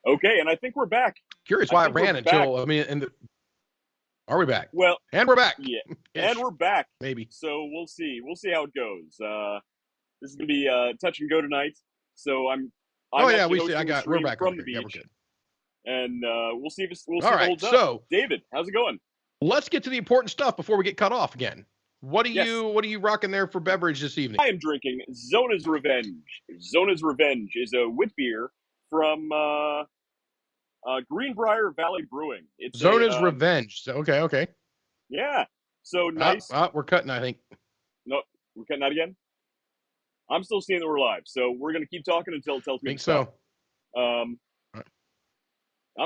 Okay, and I think we're back. Curious why it ran until, I mean, are we back? Well, and we're back. Yeah, and we're back. Maybe. So we'll see. We'll see how it goes. This is gonna be touch and go tonight. So I'm yeah, we see. We're back from the beach. Yeah, we're good. And we'll see if it right, holds up. So, David, how's it going? Let's get to the important stuff before we get cut off again. What are you rocking there for beverage this evening? I am drinking Zona's Revenge. Zona's Revenge is a wit beer from Greenbrier Valley Brewing. It's Zona's Revenge. Okay. Yeah. So nice. We're cutting, I think. No, we're cutting out again? I'm still seeing that we're live, so we're going to keep talking until it tells me to stop. I'm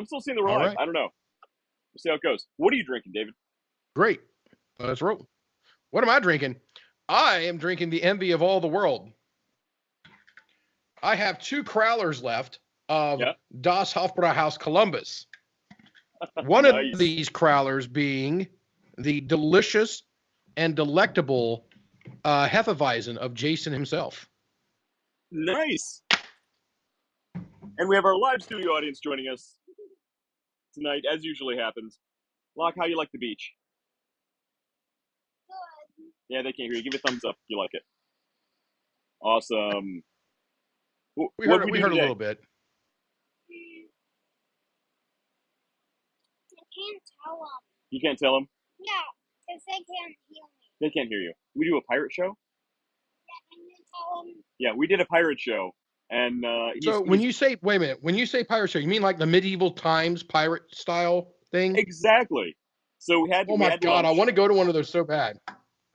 still seeing that we're live. Right. I don't know. We'll see how it goes. What are you drinking, David? Great. Let's roll. What am I drinking? I am drinking the envy of all the world. I have 2 crowlers left of Das Hofbrauhaus Columbus. One of these crowlers being the delicious and delectable Hefeweizen of Jason himself. Nice. And we have our live studio audience joining us tonight, as usually happens. Locke, how you like the beach? Good. Yeah, they can't hear you. Give it a thumbs up if you like it. Awesome. We heard a little bit. I can't tell them. You can't tell them? Yeah, because they can't hear me. They can't hear you. We do a pirate show? Yeah, can you tell them? Yeah, we did a pirate show. And when you say, wait a minute, when you say pirate show, you mean like the medieval times pirate style thing? Exactly. So we had. Oh my God, I want to go to one of those so bad.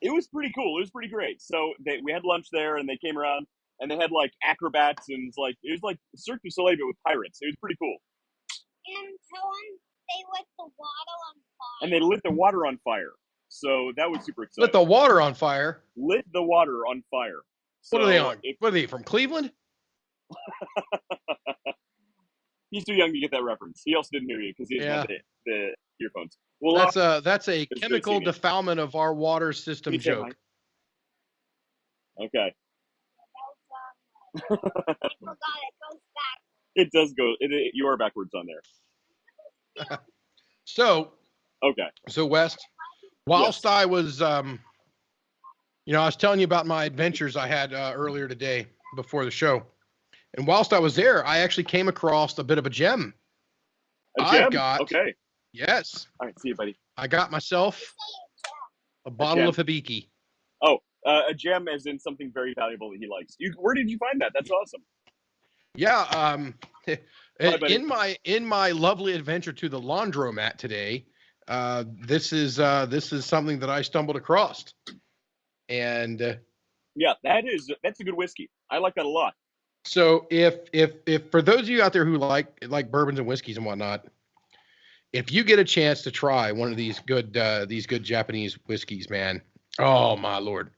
It was pretty cool. It was pretty great. So we had lunch there, and they came around, and they had like acrobats, and it was like Cirque du Soleil but with pirates. It was pretty cool. And tell them they lit the water on fire. And they lit the water on fire. So that was super exciting. Lit the water on fire? Lit the water on fire. So what are they on? What are they, from Cleveland? He's too young to get that reference. He also didn't hear you because he didn't have the earphones. Well, that's a chemical defilement of our water system joke. Okay. I forgot it goes back. It does go. You are backwards on there. So. Okay. So West, whilst I was, I was telling you about my adventures I had earlier today before the show. And whilst I was there, I actually came across a bit of a gem. A gem? Okay. Yes. All right, see you, buddy. I got myself a bottle of Hibiki. Oh, a gem as in something very valuable that he likes. Where did you find that? That's awesome. Yeah. In my lovely adventure to the laundromat today, this is something that I stumbled across. And yeah, that's a good whiskey. I like that a lot. So if for those of you out there who like bourbons and whiskeys and whatnot, if you get a chance to try one of these good Japanese whiskeys, man, oh my Lord,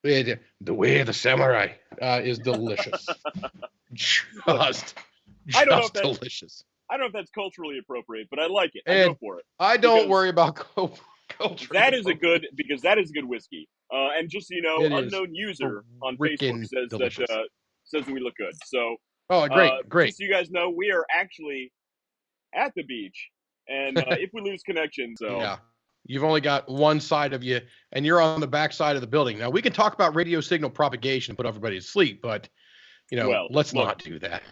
the way of the samurai is delicious, just delicious. I don't know if that's culturally appropriate, but I like it. I go for it. I don't worry about culture. That is a good whiskey. And just so you know, unknown user on Facebook says that we look good. So, great. Just so you guys know, we are actually at the beach, and if we lose connection, yeah, you've only got one side of you, and you're on the back side of the building. Now we can talk about radio signal propagation and put everybody to sleep, but let's not do that.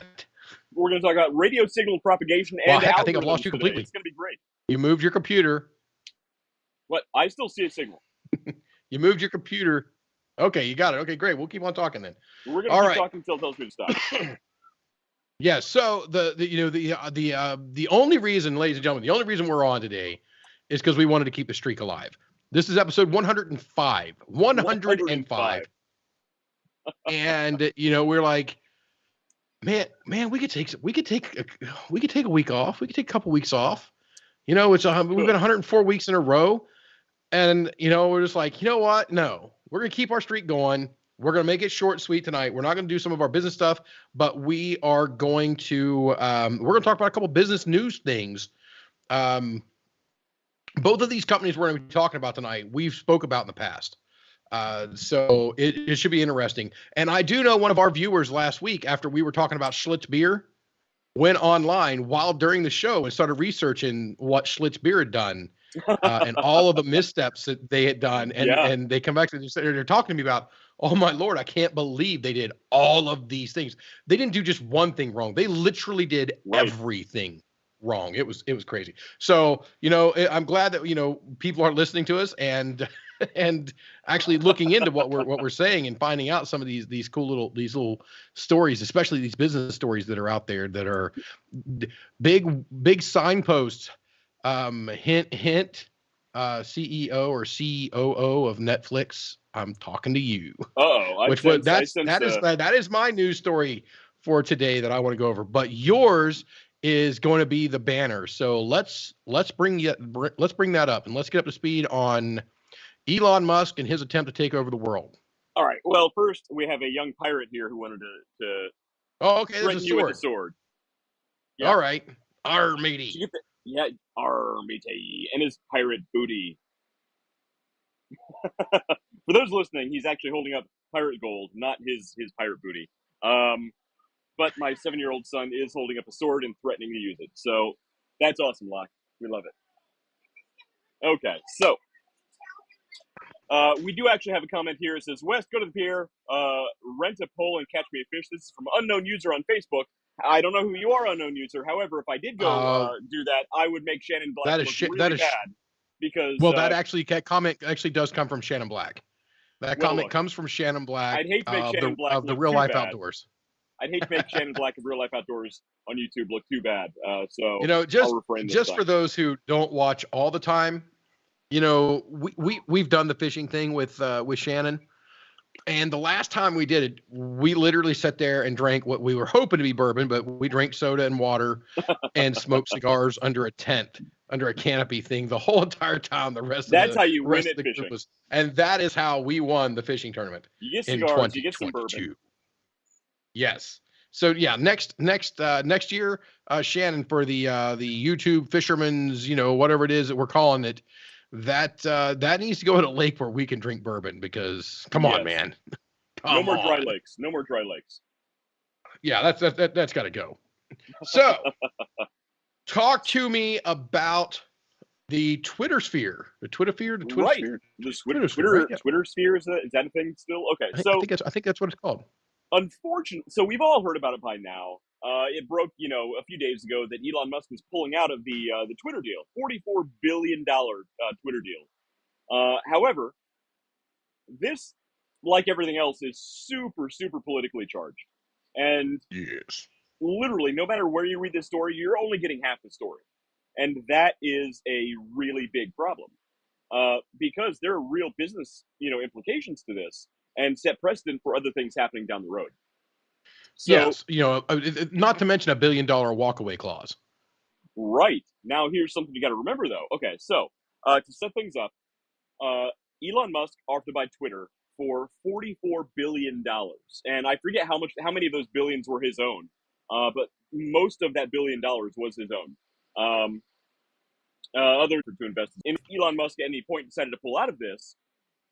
We're going to talk about radio signal propagation and I think I've lost you completely. It's going to be great. You moved your computer. What? I still see a signal. You moved your computer. Okay, you got it. Okay, great. We'll keep on talking then. We're going to keep talking until it tells me to stop. Yeah. So the only reason, ladies and gentlemen, the only reason we're on today is because we wanted to keep the streak alive. This is episode 105. 105. And we're like, man, we could take a week off. We could take a couple weeks off. We've been 104 weeks in a row. And, we're just like, you know what? No, we're going to keep our streak going. We're going to make it short and sweet tonight. We're not going to do some of our business stuff, but we are going to, we're going to talk about a couple business news things. Both of these companies we're going to be talking about tonight, we've spoke about in the past. So it should be interesting. And I do know one of our viewers last week, after we were talking about Schlitz beer, went online while during the show and started researching what Schlitz Beer had done and all of the missteps that they had done. And they come back to they're talking to me about, oh my Lord, I can't believe they did all of these things. They didn't do just one thing wrong. They literally did everything wrong. It was crazy. So, I'm glad that, people are listening to us and actually looking into what we're saying and finding out some of these cool little stories, especially these business stories that are out there that are big signposts. Hint, CEO or COO of Netflix, I'm talking to you. That is my news story for today that I want to go over. But yours is going to be the banner. So let's bring that up and let's get up to speed on Elon Musk and his attempt to take over the world. All right. Well, first we have a young pirate here who wanted to threaten you with a sword. Yeah. All right, our matey. Our matey and his pirate booty. For those listening, he's actually holding up pirate gold, not his pirate booty. But my 7-year-old son is holding up a sword and threatening to use it. So that's awesome, Locke. We love it. Okay, so we do actually have a comment here. It says, West, go to the pier, rent a pole and catch me a fish. This is from unknown user on Facebook. I don't know who you are, unknown user. However, if I did go do that, I would make Shannon Black look really bad. Because that comment actually does come from Shannon Black. That comment comes from Shannon Black. I'd hate to make Shannon Black of the Real Life Outdoors. I'd hate to make Shannon Black of Real Life Outdoors on YouTube look too bad. Just for those who don't watch all the time, we've done the fishing thing with Shannon. And the last time we did it, we literally sat there and drank what we were hoping to be bourbon, but we drank soda and water and smoked cigars under a tent, under a canopy thing the whole entire time. That's how you win at fishing. And that is how we won the fishing tournament. You get cigars, you get some bourbon. Yes. So yeah, next year, Shannon, for the YouTube fisherman's, whatever it is that we're calling it, that needs to go at a lake where we can drink bourbon because come on, man. No more dry lakes. No more dry lakes. Yeah, that's got to go. So talk to me about the Twitter sphere. The Twitter sphere? The Twitter sphere? The Twitter sphere, is that a thing still? Okay. I think that's what it's called. Unfortunately, so we've all heard about it by now. It broke, a few days ago that Elon Musk was pulling out of the Twitter deal, $44 billion Twitter deal. However, this, like everything else, is super, super politically charged. And yes, literally, no matter where you read this story, you're only getting half the story. And that is a really big problem because there are real business, implications to this and set precedent for other things happening down the road. So, yes, not to mention $1 billion walkaway clause. Right. Now, here's something you got to remember, though. Okay, so to set things up, Elon Musk offered to buy Twitter for $44 billion. And I forget how many of those billions were his own, but most of that $1 billion was his own. Other to invest in. If Elon Musk at any point decided to pull out of this,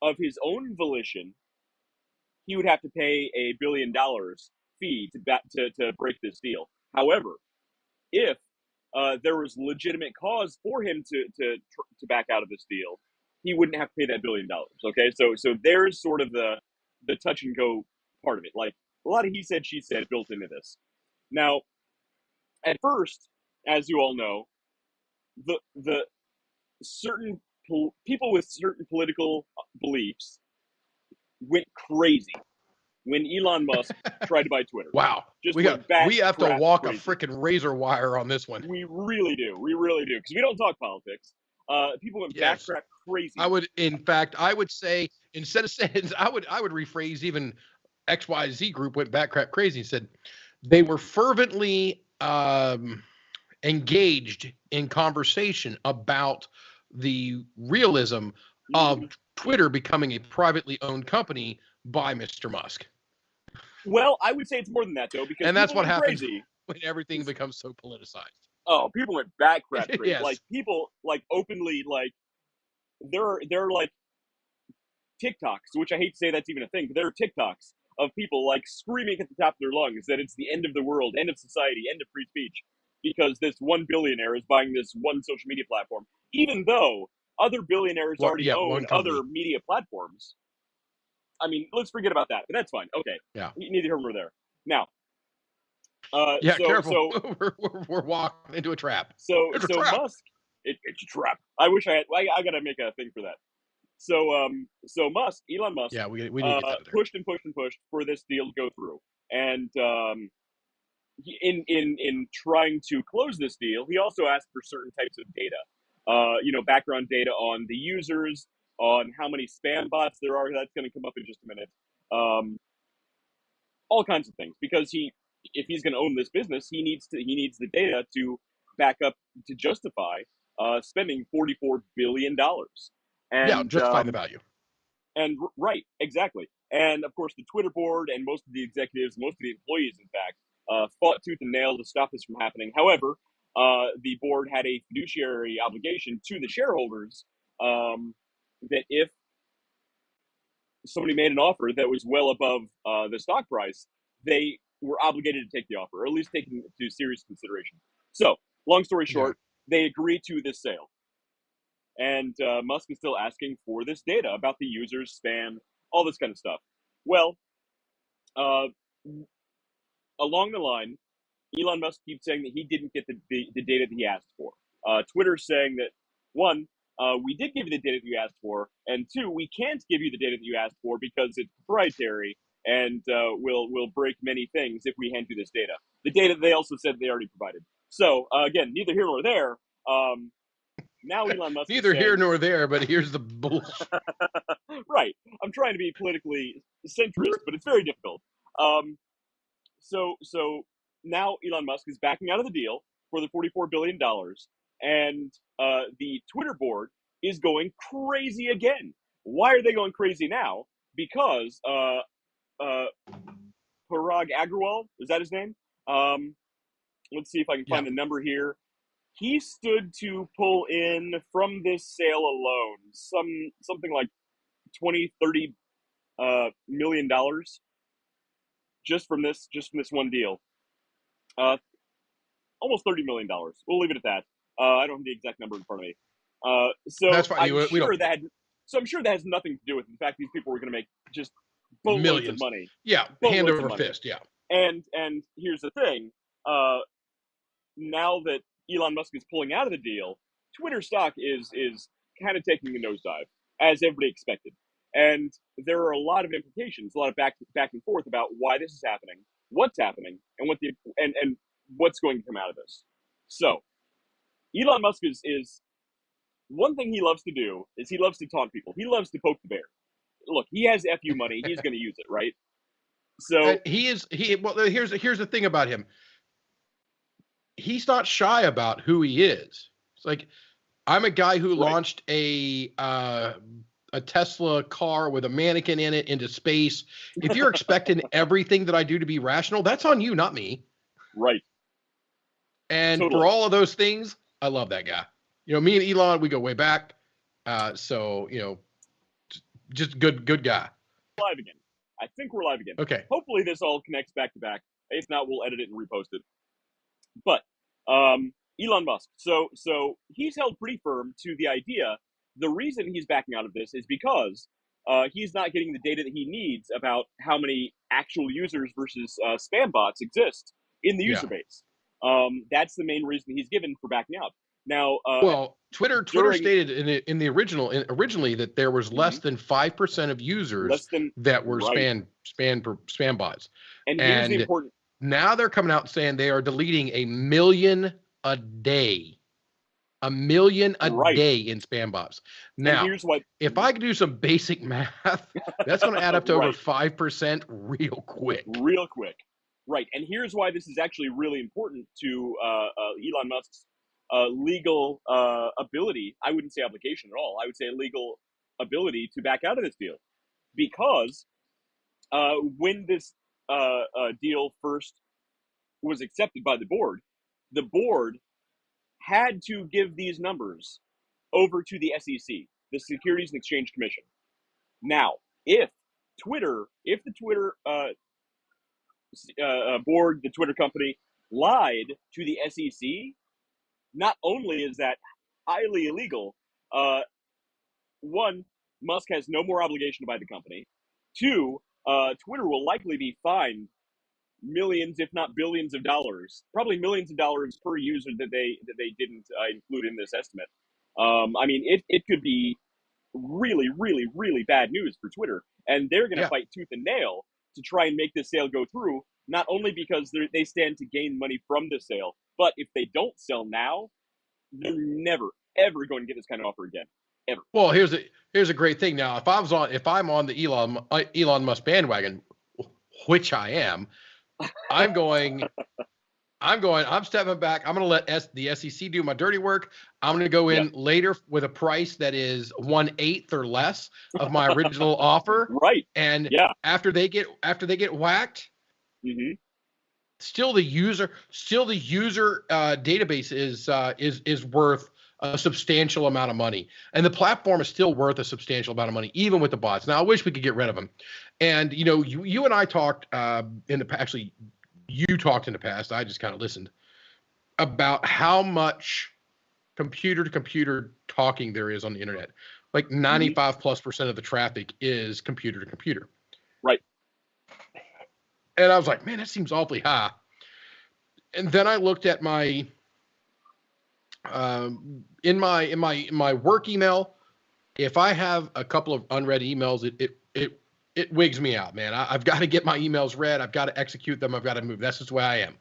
of his own volition, he would have to pay a $1 billion fee to break this deal. However, if there was legitimate cause for him to back out of this deal, he wouldn't have to pay that $1 billion. Okay, so there's sort of the touch and go part of it. Like a lot of he said, she said built into this. Now, at first, as you all know, the certain people with certain political beliefs went crazy when Elon Musk tried to buy Twitter. Wow. We have to walk a freaking razor wire on this one. We really do. Because we don't talk politics. People went backtrack crazy. I would say, instead of saying, I would rephrase, even XYZ group went backtrack crazy and said they were fervently engaged in conversation about the realism of Twitter becoming a privately owned company by Mr. Musk. Well, I would say it's more than that, though, because that's what happens crazy when everything becomes so politicized. Oh, people went backtrack crazy. Yes. Like people openly there are like TikToks, which I hate to say that's even a thing, but there are TikToks of people like screaming at the top of their lungs that it's the end of the world, end of society, end of free speech, because this one billionaire is buying this one social media platform, even though other billionaires What? already Yeah, own one other company. media platforms. I mean, let's forget about that, but that's fine. Okay, Yeah. neither here nor there. Now, Yeah, careful. We're walking into a trap. It's a so trap. Musk, it's a trap. I wish I had. I gotta make a thing for that. So Musk, Elon Musk, Yeah, we need to get that in there. pushed and pushed and pushed for this deal to go through, and in trying to close this deal, he also asked for certain types of data, background data on the users, on how many spam bots there are. That's going to come up in just a minute. Um, all kinds of things, because if he's going to own this business, he needs the data to back up, to justify spending $44 billion, Yeah, and justifying the value. right, exactly. And of course, the Twitter board and most of the executives, most of the employees, in fact, fought tooth and nail to stop this from happening. However, the board had a fiduciary obligation to the shareholders, that if somebody made an offer that was well above the stock price, they were obligated to take the offer, or at least take it into serious consideration. So, long story Yeah. short, they agreed to this sale. And Musk is still asking for this data about the users, spam, all this kind of stuff. Well, uh, along the line, Elon Musk keeps saying that he didn't get the data that he asked for. Twitter's saying that, one, we did give you the data that you asked for, and two, we can't give you the data that you asked for because it's proprietary and will break many things if we hand you this data. The data they also said they already provided. So again, neither here nor there. Now Elon Musk is Neither here saying, nor there, but here's the bullshit. right, I'm trying to be politically centrist, but it's very difficult. Um, so now Elon Musk is backing out of the deal for the $44 billion, and the Twitter board is going crazy again. Why are they going crazy now? Because uh, Parag Agrawal, is that his name? Um, let's see if I can Yeah. find the number here. He stood to pull in from this sale alone something like 20, 30 $1 million just from this one deal. Uh, Almost $30 million. We'll leave it at that. I don't have the exact number in front of me. That's fine. We don't need So I'm sure that has nothing to do with it. In fact, these people were going to make just boatloads of millions. money, Yeah, hand boatloads of over money. fist. Yeah. And here's the thing: uh, now that Elon Musk is pulling out of the deal, Twitter stock is kind of taking a nosedive, as everybody expected. And there are a lot of implications, a lot of back and forth about why this is happening, what's happening, and and what's going to come out of this. So Elon Musk is one thing he loves to do is he loves to taunt people. He loves to poke the bear. Look, he has FU money. He's going to use it, right? So And well, here's the thing about him. He's not shy about who he is. It's like, I'm a guy who right, launched a Tesla car with a mannequin in it into space. If you're expecting everything that I do to be rational, that's on you, not me. right, And for totally. all of those things, I love that guy. Me and Elon, we go way back. So just good guy. Live again. I think we're live again. Okay. Hopefully this all connects back to back. If not, we'll edit it and repost it. But Elon Musk. So he's held pretty firm to the idea. The reason he's backing out of this is because he's not getting the data that he needs about how many actual users versus spam bots exist in the user Yeah. base. That's the main reason he's given for backing out. Now, Well, Twitter during stated in the originally that there was less Mhm. than 5% of users less than that were right, spam bots. and here's the And important now they're coming out saying they are deleting 1 million a day. 1 million a right, day in spam bots. and Now, here's what if I could do some basic math, that's going to add up to over right, 5% real quick. real quick. Right, and here's why this is actually really important to Elon Musk's legal ability. I wouldn't say obligation at all. I would say legal ability to back out of this deal, because when this deal first was accepted by the board had to give these numbers over to the SEC, the Securities and Exchange Commission. Now, if Twitter, if the Twitter board, the Twitter company, lied to the SEC, not only is that highly illegal, uh, one, Musk has no more obligation to buy the company. Two, Twitter will likely be fined millions, if not billions of dollars, probably millions of dollars per user that they didn't include in this estimate. I mean, it could be really, really, really bad news for Twitter, and they're going to Yeah. fight tooth and nail to try and make this sale go through. Not only because they stand to gain money from the sale, but if they don't sell now, they're never ever going to get this kind of offer again, ever. Well, here's a great thing. Now, if I'm on the Elon Musk bandwagon, which I am, I'm stepping back. I'm going to let the SEC do my dirty work. I'm going to go in later with a price that is 1/8 or less of my original offer. Right. And Yeah. after they get whacked, Mm-hmm. still the user database is worth a substantial amount of money, and the platform is still worth a substantial amount of money, even with the bots. Now, I wish we could get rid of them. And you and I talked actually, you talked in the past. I just kind of listened about how much computer to computer talking there is on the internet. Like 95+% of the traffic is computer to computer. Right. And I was like, man, that seems awfully high. And then I looked at my in my work email. If I have a couple of unread emails, it wigs me out, man. I've got to get my emails read. I've got to execute them. I've got to move. That's just the way I am.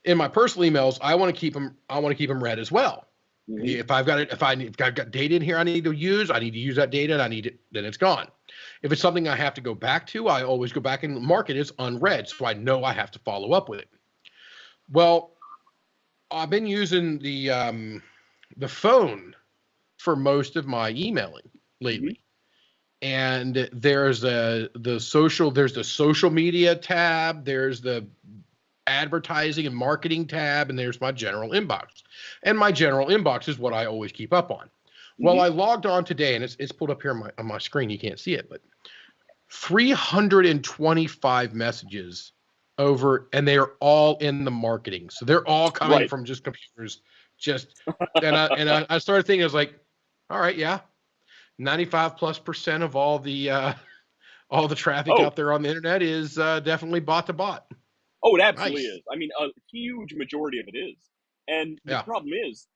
In my personal emails, I want to keep them read as well. Mm-hmm. If I've got data in here I need to use that data, and then it's gone. If it's something I have to go back to, I always go back and mark it as unread, so I know I have to follow up with it. Well, I've been using the phone for most of my emailing lately. And there's the social media tab, there's the advertising and marketing tab, and there's my general inbox. And my general inbox is what I always keep up on. Well, I logged on today, and it's pulled up here on my screen. You can't see it, but 325 messages over, and they are all in the marketing. So they're all coming from just computers. And I started thinking, I was like, all right, yeah, 95+% of all the traffic out there on the internet is definitely bot to bot. Oh, it absolutely is. I mean, a huge majority of it is. And the problem is,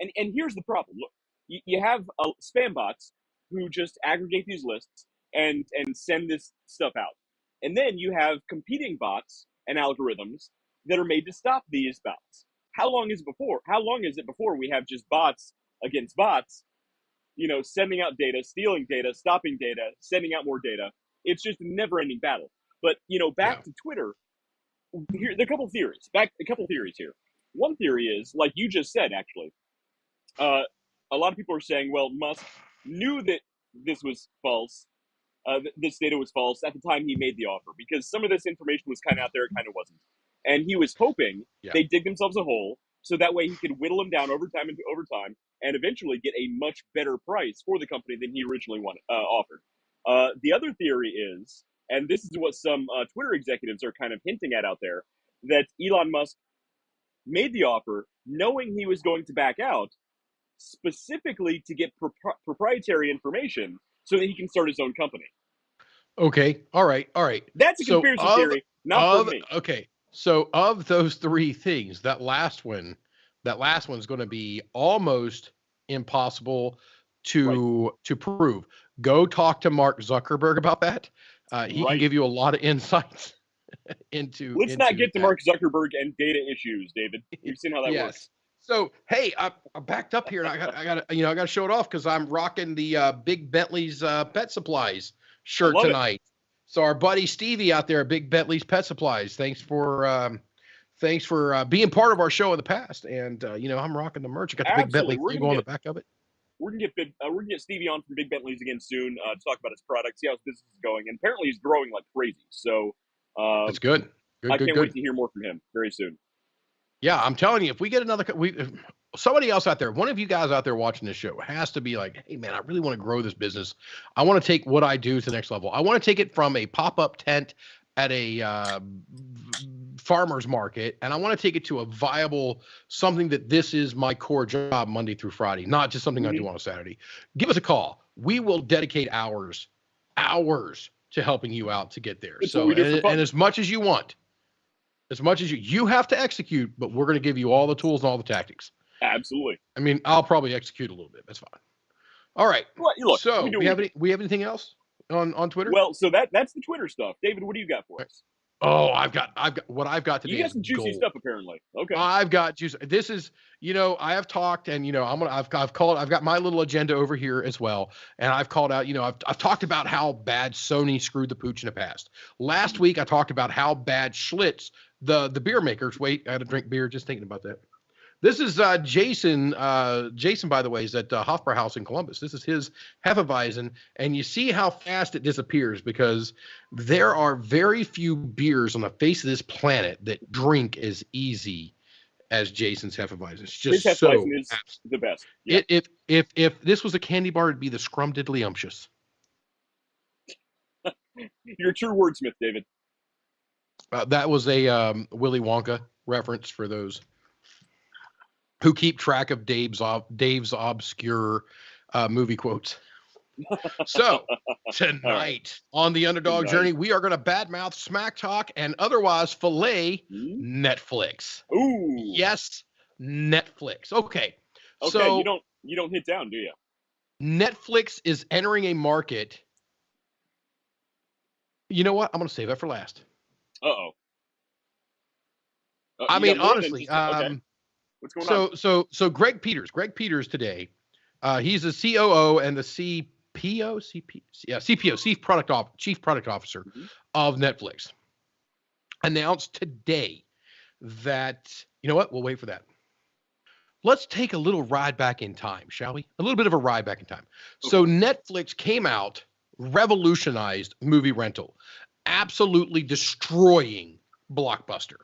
and here's the problem. Look, you have spam bots who just aggregate these lists and send this stuff out. And then you have competing bots and algorithms that are made to stop these bots. How long is it before we have just bots against bots, sending out data, stealing data, stopping data, sending out more data? It's just a never-ending battle. But, back to Twitter, here, there are a couple theories here. One theory is, like you just said, actually, a lot of people are saying, well, Musk knew that this was false, this data was false at the time he made the offer, because some of this information was kind of out there, it kind of wasn't. And he was hoping they dig themselves a hole, so that way he could whittle them down over time, and eventually get a much better price for the company than he originally offered. The other theory is, and this is what some Twitter executives are kind of hinting at out there, that Elon Musk made the offer knowing he was going to back out, specifically to get proprietary information so that he can start his own company. Okay. All right. That's a conspiracy theory, not for me. Okay. So of those three things, that last one's going to be almost impossible to prove. Go talk to Mark Zuckerberg about that. He can give you a lot of insights into. Let's not get to Mark Zuckerberg and data issues, David. We've seen how that works. So hey, I backed up here, and I got to show it off because I'm rocking the Big Bentley's Pet Supplies shirt tonight. So our buddy Stevie out there at Big Bentley's Pet Supplies, thanks for being part of our show in the past. And I'm rocking the merch. I got the Big Bentley logo on the back of it. We're gonna get Stevie on from Big Bentley's again soon to talk about his product, see how his business is going. And apparently he's growing like crazy. So that's good. I can't wait to hear more from him very soon. Yeah, I'm telling you, if we get another, somebody else out there, one of you guys out there watching this show has to be like, hey man, I really want to grow this business. I want to take what I do to the next level. I want to take it from a pop-up tent at a farmer's market, and I want to take it to a viable something that this is my core job Monday through Friday, not just something I do on a Saturday. Give us a call. We will dedicate hours to helping you out to get there. It's So, what we do for fun. and as much as you want, as much as you have to execute, but we're going to give you all the tools and all the tactics. Absolutely. I mean, I'll probably execute a little bit. That's fine. All right. Well, look, So we have anything else on Twitter? Well, so that's the Twitter stuff. David, what do you got for us? Oh, I've got what I've got today. You got some juicy stuff apparently. Okay. I've got juice. This is, I have talked, and I've got my little agenda over here as well, and I've called out. I've talked about how bad Sony screwed the pooch in the past. Last week I talked about how bad Schlitz, the beer makers. Wait, I had to drink beer just thinking about that. This is Jason. Jason, by the way, is at Hofbrauhaus in Columbus. This is his Hefeweizen, and you see how fast it disappears because there are very few beers on the face of this planet that drink as easy as Jason's Hefeweizen. It's just his Hefeweizen is the best. Yeah. If this was a candy bar, it'd be the Scrumdiddlyumptious. You're a true wordsmith, David. That was a Willy Wonka reference for those who keep track of Dave's obscure movie quotes. So tonight on the Underdog Journey, we are going to badmouth, smack talk, and otherwise fillet Netflix. Ooh, yes, Netflix. Okay, so you don't hit down, do you? Netflix is entering a market. You know what? I'm going to save that for last. Uh-oh. I mean, honestly, okay. What's going on? So Greg Peters today, he's the COO and the CPO, Chief Product Officer of Netflix, announced today that, you know what? We'll wait for that. Let's take a little ride back in time, shall we? A little bit of a ride back in time. Okay. So Netflix came out, revolutionized movie rental, absolutely destroying Blockbuster.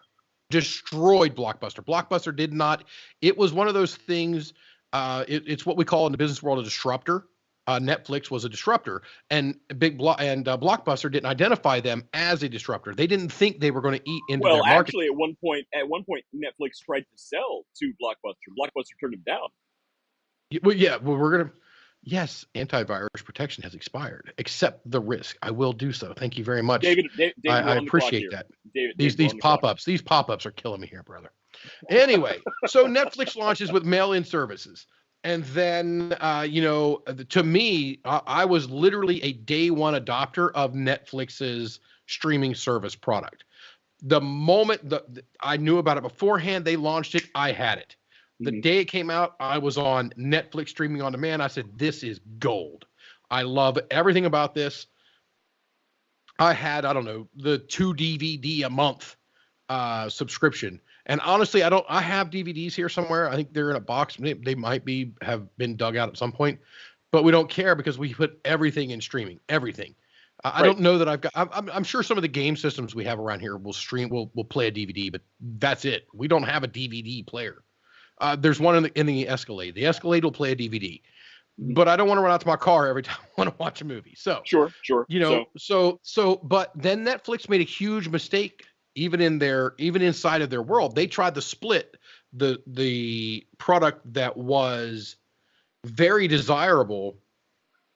Destroyed Blockbuster. Blockbuster did not. It was one of those things. It's what we call in the business world a disruptor. Netflix was a disruptor, and Blockbuster didn't identify them as a disruptor. They didn't think they were going to eat into their market. Well, actually, at one point, Netflix tried to sell to Blockbuster. Blockbuster turned them down. Well, yeah. Well, we're gonna. Yes, antivirus protection has expired. Accept the risk. I will do so. Thank you very much. David I appreciate that. These pop-ups are killing me here, brother. Anyway, so Netflix launches with mail-in services. And then, to me, I was literally a day one adopter of Netflix's streaming service product. The moment I knew about it beforehand, they launched it, I had it. The day it came out, I was on Netflix streaming on demand. I said, this is gold. I love everything about this. I had, the 2 DVD a month subscription. And honestly, I have DVDs here somewhere. I think they're in a box. They might have been dug out at some point, but we don't care because we put everything in streaming, everything. I don't know that I've got, I'm sure some of the game systems we have around here will play a DVD, but that's it. We don't have a DVD player. There's one in the Escalade. The Escalade will play a DVD, but I don't want to run out to my car every time I want to watch a movie. So sure. But then Netflix made a huge mistake, even inside of their world. They tried to split the product that was very desirable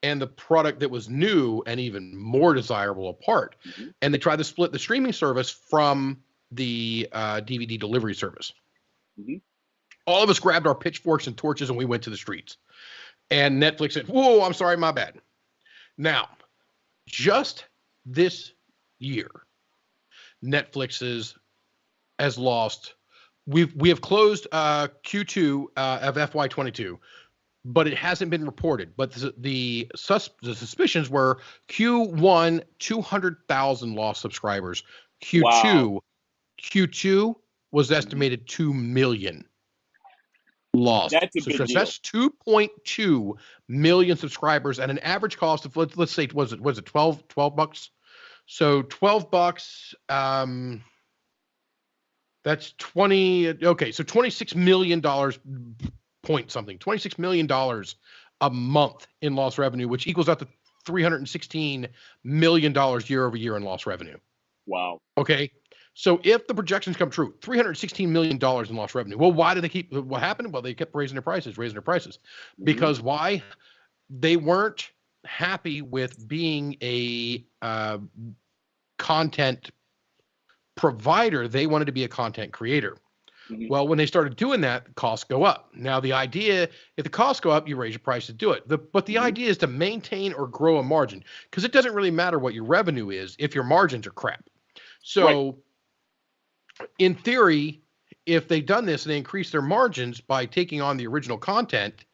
and the product that was new and even more desirable apart. And they tried to split the streaming service from the DVD delivery service. All of us grabbed our pitchforks and torches and we went to the streets. And Netflix said, whoa, I'm sorry, my bad. Now, just this year, Netflix has lost. We have closed Q2 of FY22, but it hasn't been reported. But the suspicions were Q1 200,000 lost subscribers. Q2 was estimated 2 million lost. That's a big deal. That's 2.2 million subscribers at an average cost of let's say was it $12? So $12, that's 20. Okay, so $26 million point something, $26 million a month in lost revenue, which equals out to $316 million year over year in lost revenue. Wow. Okay. So if the projections come true, $316 million in lost revenue. Well, why did they keep, what happened? Well, they kept raising their prices. Mm-hmm. Because why? They weren't happy with being a content provider. They wanted to be a content creator. Mm-hmm. Well, when they started doing that, costs go up. Now, the idea, if the costs go up, you raise your price to do it. But the Mm-hmm. idea is to maintain or grow a margin, because it doesn't really matter what your revenue is if your margins are crap. So in theory, if they've done this and they increase their margins by taking on the original content,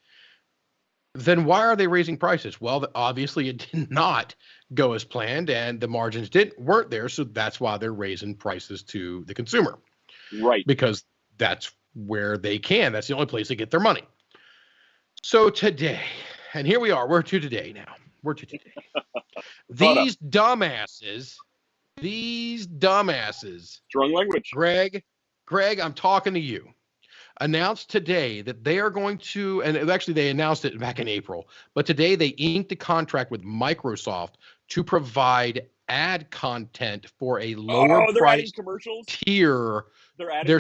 then why are they raising prices? Well, obviously it did not go as planned and the margins weren't there. So that's why they're raising prices to the consumer. Right. Because that's where they can. That's the only place they get their money. So today, and here we are, we're to today now. These dumbasses, strong language. Greg, I'm talking to you. Announced today that they are going to, and actually they announced it back in April, but today they inked a contract with Microsoft to provide ad content for a lower price tier.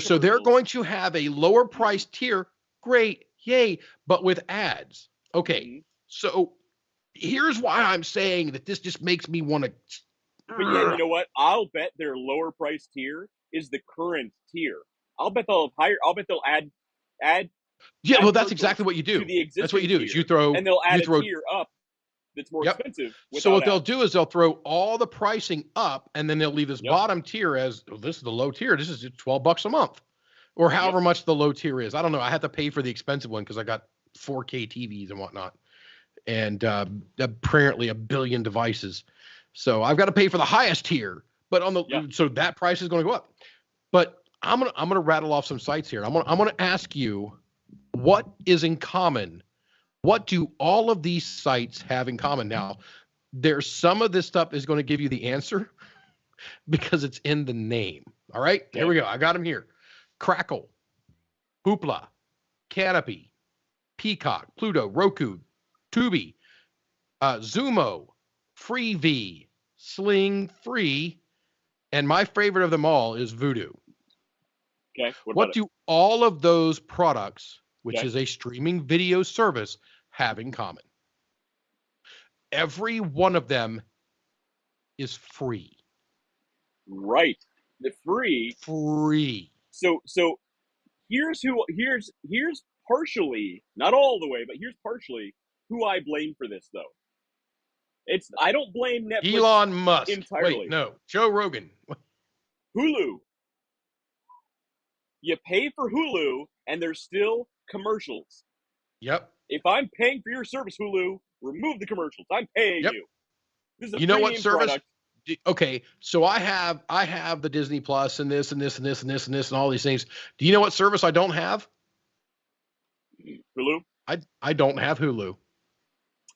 So they're going to have a lower price tier. Great, yay, but with ads. Okay, Mm-hmm. So here's why I'm saying that this just makes me want to. But yeah, you know what? I'll bet their lower price tier is the current tier. I'll bet they'll add. Yeah, well, that's exactly what you do. That's what you do. Tier, is you throw and they'll add a tier up that's more expensive. So what they'll do is they'll throw all the pricing up, and then they'll leave this bottom tier as this is the low tier. This is $12 a month, or however much the low tier is. I don't know. I have to pay for the expensive one because I got 4K TVs and whatnot, and apparently a billion devices. So I've got to pay for the highest tier. But on the so that price is going to go up. But I'm gonna rattle off some sites here. I'm gonna ask you what is in common. What do all of these sites have in common? Now, there's some of this stuff is going to give you the answer because it's in the name. All right, Here we go. I got them here. Crackle, Hoopla, Canopy, Peacock, Pluto, Roku, Tubi, Zumo, Freevee, Sling Free, and my favorite of them all is Vudu. Okay. What do all of those products, which is a streaming video service, have in common? Every one of them is free. Right. The free. So here's partially, not all the way, but here's partially who I blame for this though. I don't blame Netflix. Elon Musk. Entirely. Wait, no. Joe Rogan. Hulu. You pay for Hulu, and there's still commercials. Yep. If I'm paying for your service, Hulu, remove the commercials. I'm paying you. This is a what service? Product. Okay, so I have the Disney Plus and this and this and this and this and this and all these things. Do you know what service I don't have? Hulu. I don't have Hulu.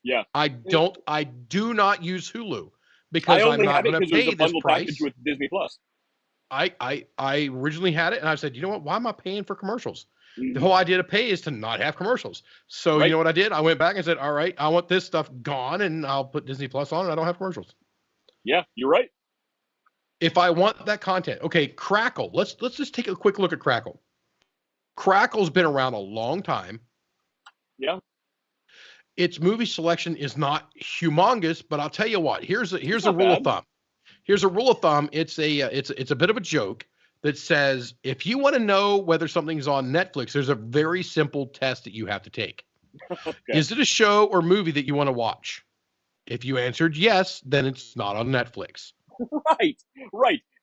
Yeah. I do not use Hulu because I'm not going to pay this price with Disney Plus. I originally had it and I said, you know what? Why am I paying for commercials? Mm-hmm. The whole idea to pay is to not have commercials. So you know what I did? I went back and said, all right, I want this stuff gone and I'll put Disney Plus on and I don't have commercials. Yeah, you're right. If I want that content, okay, Crackle. Let's just take a quick look at Crackle. Crackle's been around a long time. Yeah. Its movie selection is not humongous, but I'll tell you what. Here's a rule of thumb. Here's a rule of thumb. It's a bit of a joke that says if you want to know whether something's on Netflix, there's a very simple test that you have to take. Okay. Is it a show or movie that you want to watch? If you answered yes, then it's not on Netflix. Right.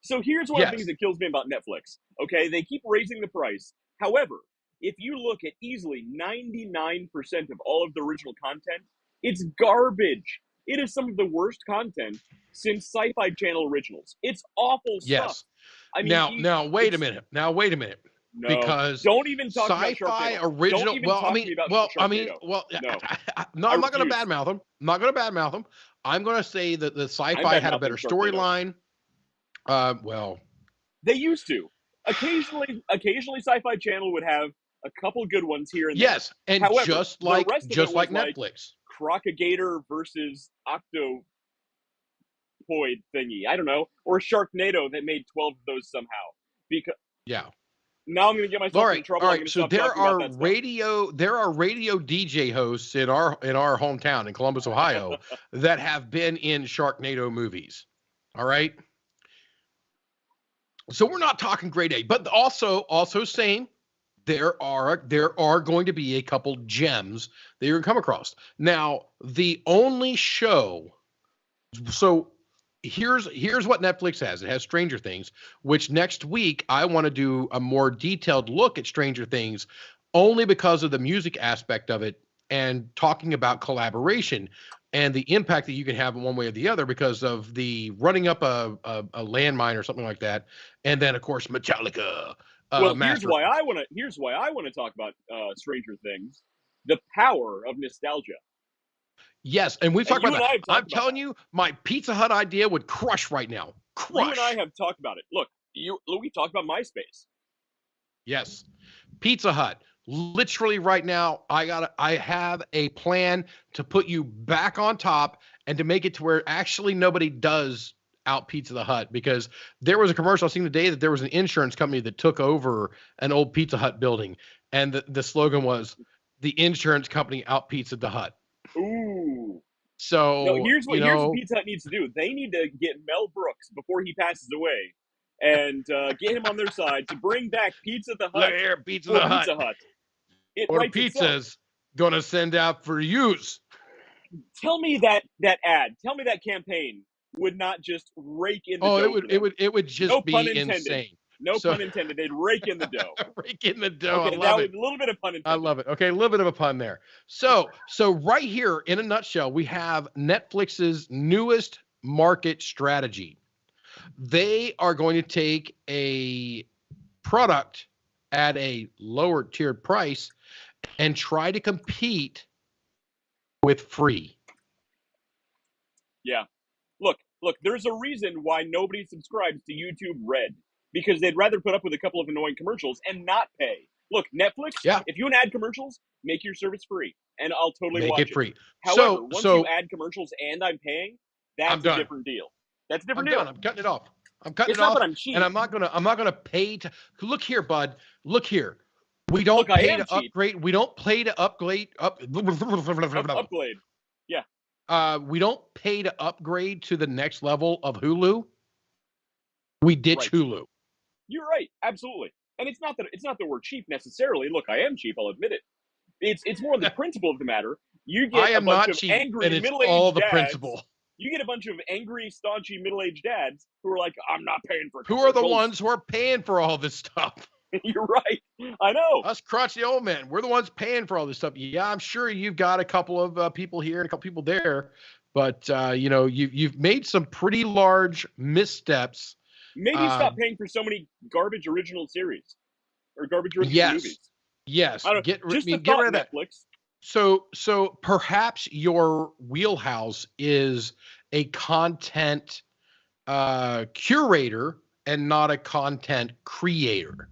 So here's one of the things that kills me about Netflix. Okay, they keep raising the price. However, if you look at easily 99% of all of the original content, it's garbage. It is some of the worst content since Sci-Fi Channel originals. It's awful stuff. I mean, now wait a minute. No, because don't even talk Sci-Fi about original. I'm not going to badmouth them. I'm going to say that the Sci-Fi had a better storyline. They used to. Occasionally, Sci-Fi Channel would have a couple good ones here and there. Yes, and However, just the like rest of it was like Netflix. Crocagator versus Octopoid thingy. I don't know, or Sharknado that made 12 of those somehow. Because Yeah. now I'm going to get myself in trouble. All I'm right. going to So stop talking about that stuff. there are radio DJ hosts in our hometown in Columbus, Ohio, that have been in Sharknado movies. All right. So we're not talking grade A, but also saying there are going to be a couple gems that you're gonna come across. Now, the only show. So here's what Netflix has. It has Stranger Things, which next week I want to do a more detailed look at Stranger Things, only because of the music aspect of it and talking about collaboration and the impact that you can have in one way or the other because of the running up a landmine or something like that, and then of course Metallica. Well, Master. here's why I want to talk about Stranger Things, the power of nostalgia. Yes, and we've And talked you about and I that. have talked I'm about telling that. you, my Pizza Hut idea would crush right now. Crush. You and I have talked about it. Look, we talked about MySpace. Yes, Pizza Hut. Literally right now, I have a plan to put you back on top and to make it to where actually nobody does out Pizza the Hut, because there was a commercial I seen today that there was an insurance company that took over an old Pizza Hut building, and the slogan was "The insurance company out Pizza the Hut." Ooh. So No, here's what Pizza Hut needs to do. They need to get Mel Brooks before he passes away, and get him on their side to bring back Pizza the Hut Here, Pizza for the Hut. Pizza Hut. It Or writes itself. pizza's gonna send out for use. Tell me that ad. Tell me that campaign would not just rake in the dough. It would just no be pun intended. insane. No pun intended. They'd rake in the dough. Rake in the dough. Okay, I love it. A little bit of pun intended. I love it. Okay, a little bit of a pun there. So right here in a nutshell, we have Netflix's newest market strategy. They are going to take a product at a lower tiered price and try to compete with free. Yeah. Look, there's a reason why nobody subscribes to YouTube Red, because they'd rather put up with a couple of annoying commercials and not pay. Look, Netflix, if you want to add commercials, make your service free, and I'll totally watch it. Make it free. However, once you add commercials and I'm paying, that's a different deal. That's a different deal. I'm cutting it off. I'm cutting it's it off. Not that I'm cheap. And I'm not gonna pay to look here, bud. Look here. We don't pay to upgrade. We don't pay to upgrade. Upgrade. Yeah. We don't pay to upgrade to the next level of Hulu. We ditch Hulu. You're right, absolutely. And it's not that we're cheap necessarily. Look, I am cheap, I'll admit it. It's more the principle of the matter. You get a bunch of angry middle-aged dads. Principle. You get a bunch of angry, staunchy middle-aged dads who are like, I'm not paying for commercials. Who are the ones who are paying for all this stuff? You're right. I know. Us crotchety old men, we're the ones paying for all this stuff. Yeah, I'm sure you've got a couple of people here and a couple people there, but you've made some pretty large missteps. Maybe stop paying for so many garbage original series or garbage original movies. Yes. Get rid of that. Netflix. So perhaps your wheelhouse is a content curator and not a content creator.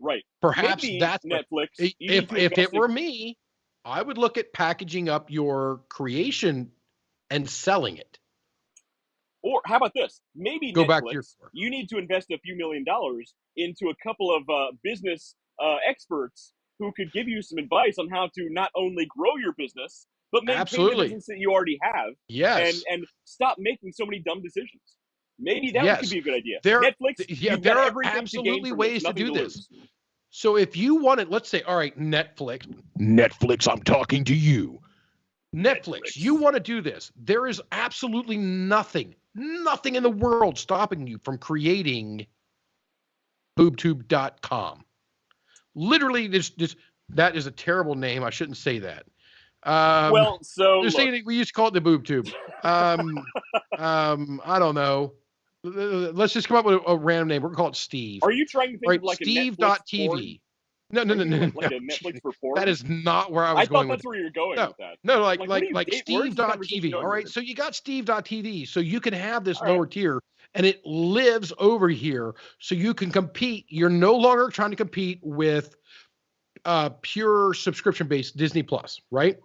Right. Perhaps maybe that's Netflix. If it were me, I would look at packaging up your creation and selling it. Or how about this? Maybe Go Netflix, back to your you need to invest a few $1 million into a couple of business experts who could give you some advice on how to not only grow your business, but maintain the business that you already have. Yes. And stop making so many dumb decisions. Maybe that could be a good idea. Netflix, there are absolutely ways to do this. So if you wanted, let's say, all right, Netflix, I'm talking to you. Netflix, you want to do this. There is absolutely nothing in the world stopping you from creating boobtube.com. Literally, that is a terrible name. I shouldn't say that. We used to call it the BoobTube. I don't know. Let's just come up with a random name. We're gonna call it Steve. Are you trying to think of like Steve.tv? No. Like a Netflix for porn? That is not where I was going. I thought that's where you're going with that. No, like Steve.tv. All right, so you got Steve.tv, so you can have this lower tier, and it lives over here, so you can compete. You're no longer trying to compete with pure subscription-based Disney Plus, right?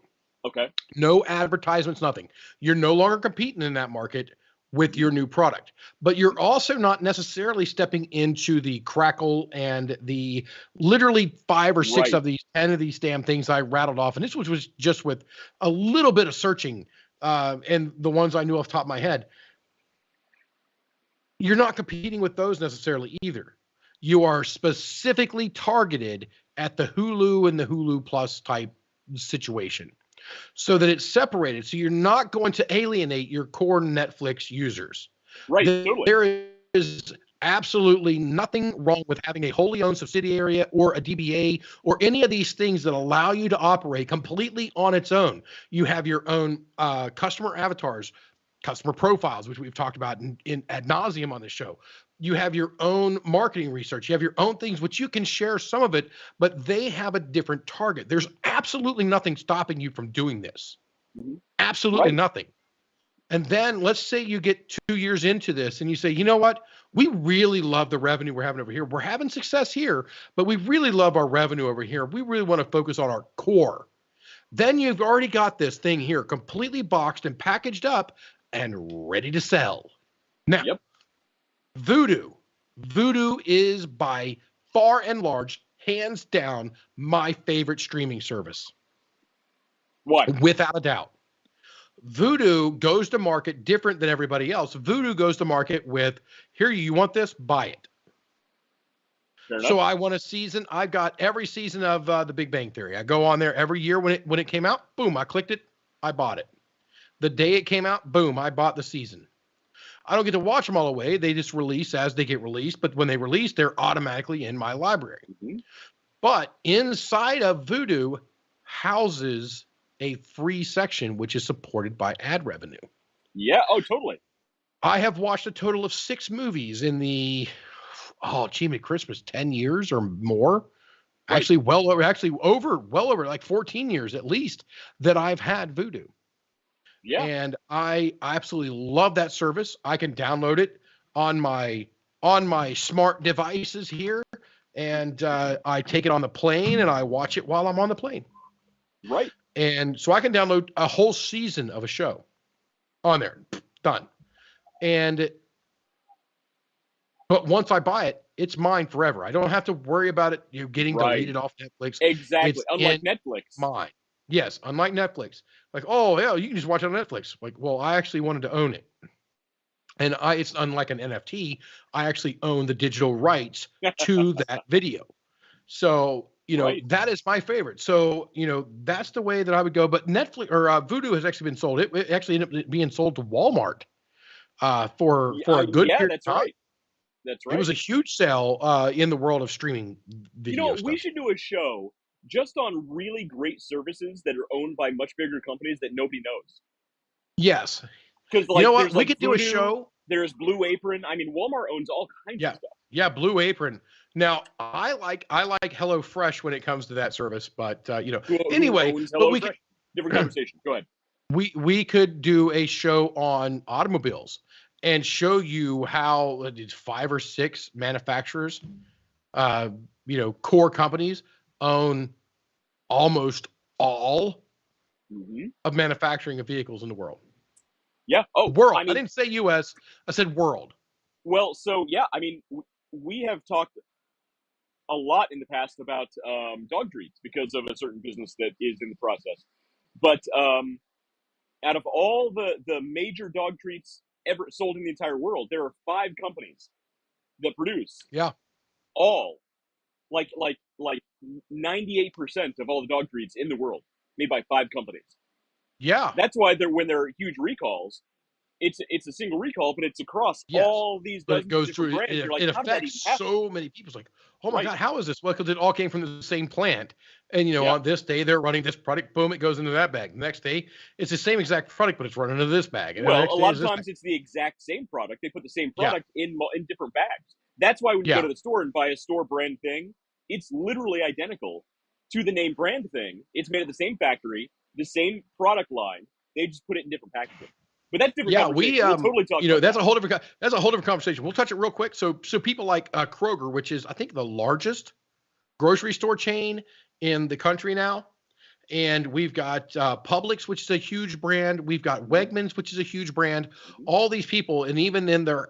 Okay. No advertisements, nothing. You're no longer competing in that market with your new product, but you're also not necessarily stepping into the Crackle and the literally 5 or 6 Right. of these 10 of these damn things I rattled off. And this was just with a little bit of searching and the ones I knew off the top of my head. You're not competing with those necessarily either. You are specifically targeted at the Hulu and the Hulu Plus type situation so that it's separated. So you're not going to alienate your core Netflix users. Right. Totally. There is absolutely nothing wrong with having a wholly owned subsidiary or a DBA or any of these things that allow you to operate completely on its own. You have your own customer avatars, customer profiles, which we've talked about in ad nauseum on this show. You have your own marketing research. You have your own things, which you can share some of it, but they have a different target. There's absolutely nothing stopping you from doing this. Mm-hmm. Absolutely nothing. And then let's say you get 2 years into this and you say, you know what? We really love the revenue we're having over here. We're having success here, but we really love our revenue over here. We really want to focus on our core. Then you've already got this thing here completely boxed and packaged up and ready to sell. Now, Vudu is by far and large, hands down, my favorite streaming service. What? Without a doubt. Vudu goes to market different than everybody else. Vudu goes to market with, here, you want this? Buy it. So I want a season. I've got every season of The Big Bang Theory. I go on there every year when it came out. Boom, I clicked it. I bought it. The day it came out, boom, I bought the season. I don't get to watch them all the way. They just release as they get released. But when they release, they're automatically in my library. Mm-hmm. But inside of Vudu houses a free section, which is supported by ad revenue. Yeah. Oh, totally. I have watched a total of 6 movies in the, Christmas, 10 years or more. Right. Actually, well over like 14 years at least that I've had Vudu. Yeah. And I absolutely love that service. I can download it on my smart devices here, and I take it on the plane and I watch it while I'm on the plane. Right. And so I can download a whole season of a show on there. Done. But once I buy it, it's mine forever. I don't have to worry about it getting deleted off Netflix. Exactly. It's unlike Netflix. Mine. Yes, unlike Netflix. Like, oh, yeah, you can just watch it on Netflix. Like, well, I actually wanted to own it. And it's unlike an NFT. I actually own the digital rights to that video. So, that is my favorite. So, that's the way that I would go. But Netflix or Vudu has actually been sold. It actually ended up being sold to Walmart for a good period of time. Right. That's right. It was a huge sale in the world of streaming video stuff. We should do a show just on really great services that are owned by much bigger companies that nobody knows. Yes. Because we could do a show. There's Blue Apron. I mean, Walmart owns all kinds of stuff. Yeah, Blue Apron. Now, I like HelloFresh when it comes to that service, but anyway, but we could, different conversation. Go ahead. We could do a show on automobiles and show you how it's 5 or 6 manufacturers, core companies own almost all of manufacturing of vehicles in the world. Yeah. Oh, world. I didn't say U.S. I said world. Well, so yeah, I mean, we have talked a lot in the past about dog treats because of a certain business that is in the process. But out of all the major dog treats ever sold in the entire world, there are 5 companies that produce. Yeah. All like 98% of all the dog treats in the world made by 5 companies. Yeah. That's why when there are huge recalls, it's a single recall, but it's across all these dozens it goes of different through brands. it, like, it affects so many people. It's like, oh my God, how is this? Well, because it all came from the same plant. And on this day they're running this product, boom, it goes into that bag. The next day it's the same exact product, but it's running into this bag. And well, a lot of times it's the exact same product. They put the same product in different bags. That's why when you go to the store and buy a store brand thing, it's literally identical to the name brand thing. It's made at the same factory, the same product line. They just put it in different packaging. But that's different. Yeah, we'll totally talk about that's a whole different conversation. We'll touch it real quick. So people like Kroger, which is I think the largest grocery store chain in the country now. And we've got Publix, which is a huge brand. We've got Wegmans, which is a huge brand. All these people, and even in their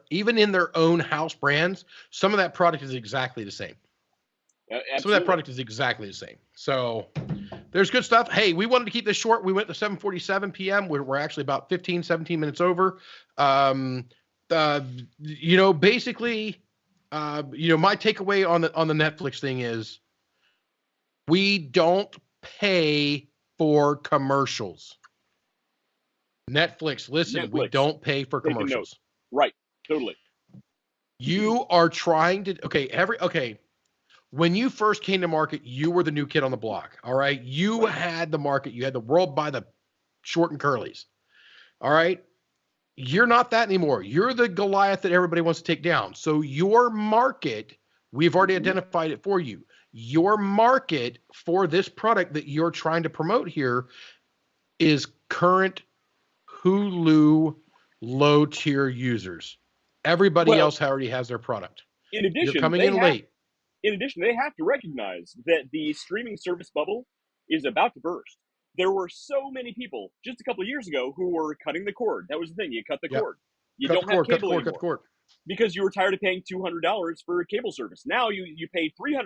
own house brands, some of that product is exactly the same. Some of that product is exactly the same. So there's good stuff. Hey, we wanted to keep this short. We went to 7:47 p.m. We're actually about 15, 17 minutes over. Basically, my takeaway on the Netflix thing is we don't pay for commercials. Netflix, listen, we don't pay for commercials. Right, totally. You are trying to when you first came to market, you were the new kid on the block. All right. You had the market, you had the world by the short and curlies. All right. You're not that anymore. You're the Goliath that everybody wants to take down. So your market, we've already identified it for you. Your market for this product that you're trying to promote here is current Hulu low tier users. Everybody else already has their product. In addition, you're coming in late. In addition, they have to recognize that the streaming service bubble is about to burst. There were so many people just a couple of years ago who were cutting the cord. That was the thing. You cut the cord. You don't have cable anymore. Because you were tired of paying $200 for a cable service. Now you pay $300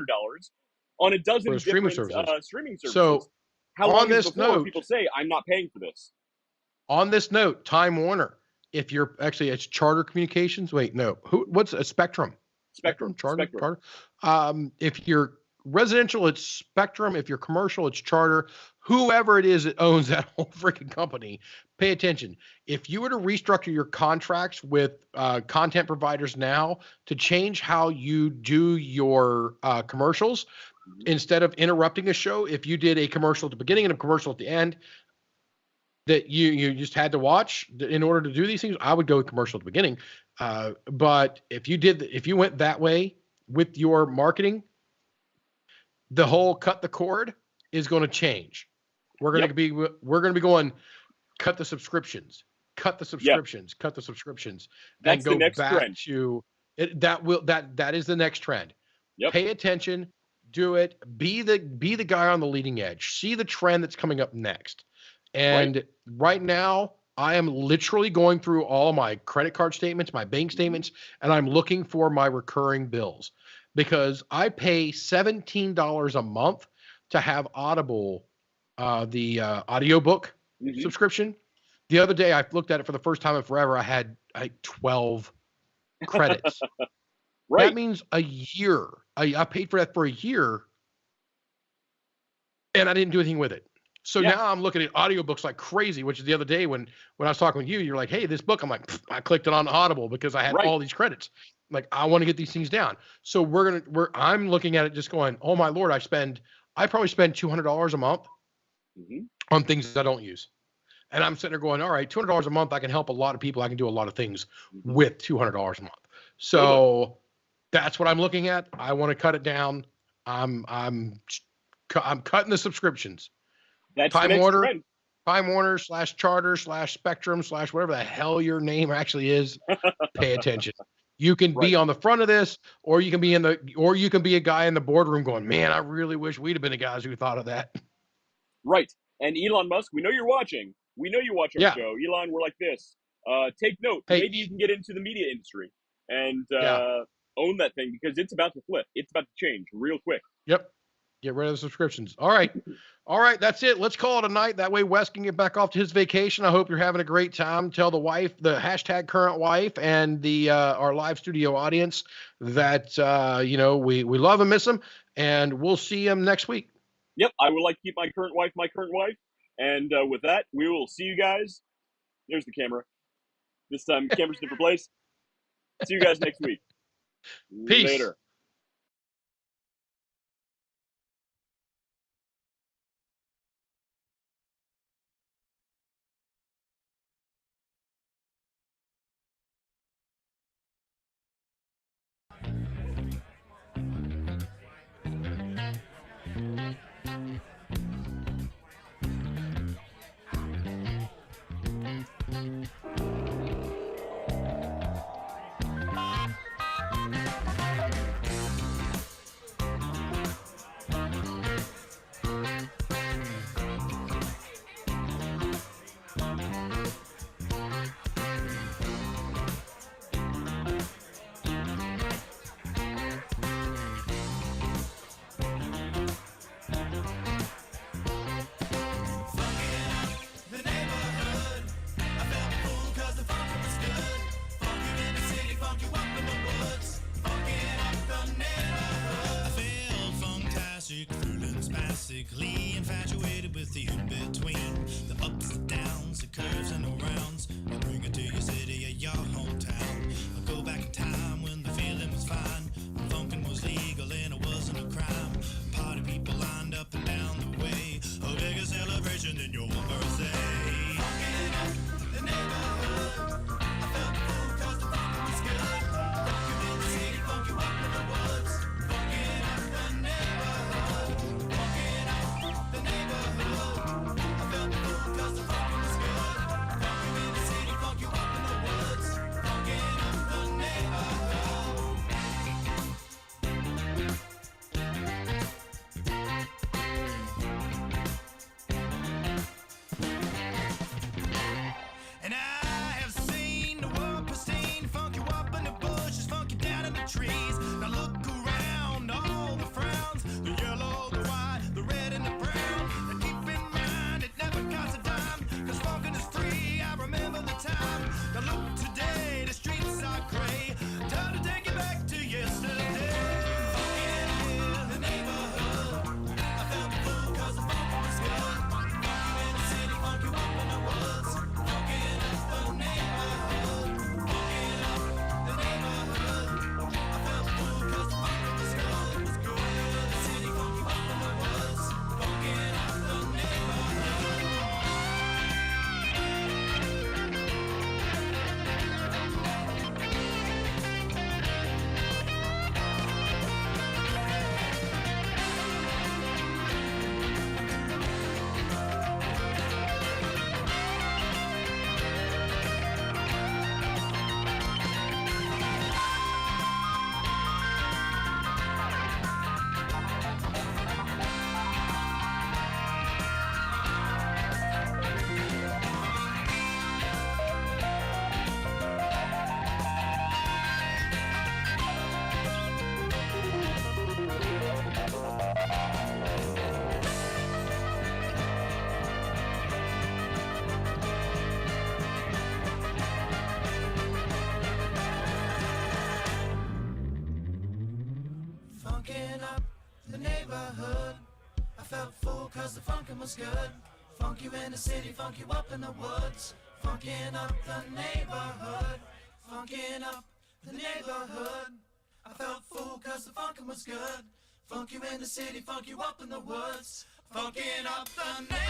on a dozen different streaming services. So how long is it before people say, I'm not paying for this? On this note, Time Warner, if you're actually, it's Charter Communications. Wait, no. What's a Spectrum? Charter. If you're residential, it's Spectrum. If you're commercial, it's Charter. Whoever it is that owns that whole freaking company, pay attention. If you were to restructure your contracts with content providers now to change how you do your commercials, instead of interrupting a show, if you did a commercial at the beginning and a commercial at the end that you just had to watch in order to do these things, I would go with commercial at the beginning. But if you went that way with your marketing, the whole cut the cord is going to change. We're going to be going cut the subscriptions, cut the subscriptions. That's and go the next back trend. To it. That is the next trend. Yep. Pay attention, do it, be the guy on the leading edge, see the trend that's coming up next. And right now, I am literally going through all my credit card statements, my bank statements, and I'm looking for my recurring bills because I pay $17 a month to have Audible, the audiobook subscription. The other day, I looked at it for the first time in forever. I had 12 credits. That means a year. I paid for that for a year, and I didn't do anything with it. So now I'm looking at audiobooks like crazy, which is the other day when I was talking with you, you're like, hey, this book. I'm like, I clicked it on Audible because I had all these credits. Like, I want to get these things down. So I'm looking at it just going, oh my Lord, I probably spend $200 a month on things I don't use. And I'm sitting there going, all right, $200 a month. I can help a lot of people. I can do a lot of things with $200 a month. So that's what I'm looking at. I want to cut it down. I'm cutting the subscriptions. That's Time Warner / Charter / Spectrum / whatever the hell your name actually is. Pay attention. You can be on the front of this, or you can be a guy in the boardroom going, man, I really wish we'd have been the guys who thought of that. Right. And Elon Musk, we know you're watching. We know you watch our show. Elon, we're like this. Take note. Hey, maybe you can get into the media industry and own that thing because it's about to flip. It's about to change real quick. Yep. Get rid of the subscriptions. All right. All right. That's it. Let's call it a night. That way Wes can get back off to his vacation. I hope you're having a great time. Tell the wife, the hashtag current wife, and the our live studio audience that, we love and miss them, and we'll see them next week. Yep. I would like to keep my current wife. And with that, we will see you guys. There's the camera. This time, camera's different place. See you guys next week. Peace. Later. spastically infatuated with the in-between, the ups, the downs, the curves and the rounds. I'll bring it to your city or your hometown. I'll go back in time when the feeling was fine, when funkin' was legal and it wasn't a crime. Party people lined up and down the way, a bigger celebration than your birthday. Funkin' up the neighborhood, I felt the fool 'cause the funkin' was good. Funk you in the city, funk you up in the woods. Funkin' up the neighborhood, funkin' up the neighborhood. I felt the fool 'cause the funkin' was good. Funk you in the city, funk you up in the woods. Funkin' up the neighborhood. And I have seen the world pristine, funk you up in the bushes, funk you down in the trees. Now look around, all the frowns, the yellow, the white, the red and the brown. And keep in mind, it never costs a dime, 'cause funkin' is free, I remember the time. Now look today, the streets are gray, time to take it back to yesterday. Funkin' in the neighborhood, I felt the fool 'cause the funkin' was good. Funk you in the city, funk you up in the woods. Funkin' up the neighborhood, funkin' up the neighborhood. I felt the fool 'cause the funkin' was good. It was good in the city, funk you up in the woods. Funkin' up the neighborhood. Funkin' up the neighborhood, I felt fool 'cause the funkin' was good. Funk you in the city, funk you up in the woods. Funkin' up the neighborhood, funkin' up the neighborhood. I felt fool 'cause the funkin' was good. Funk you in the city, funk you up in the woods. Funkin' up the neighborhood.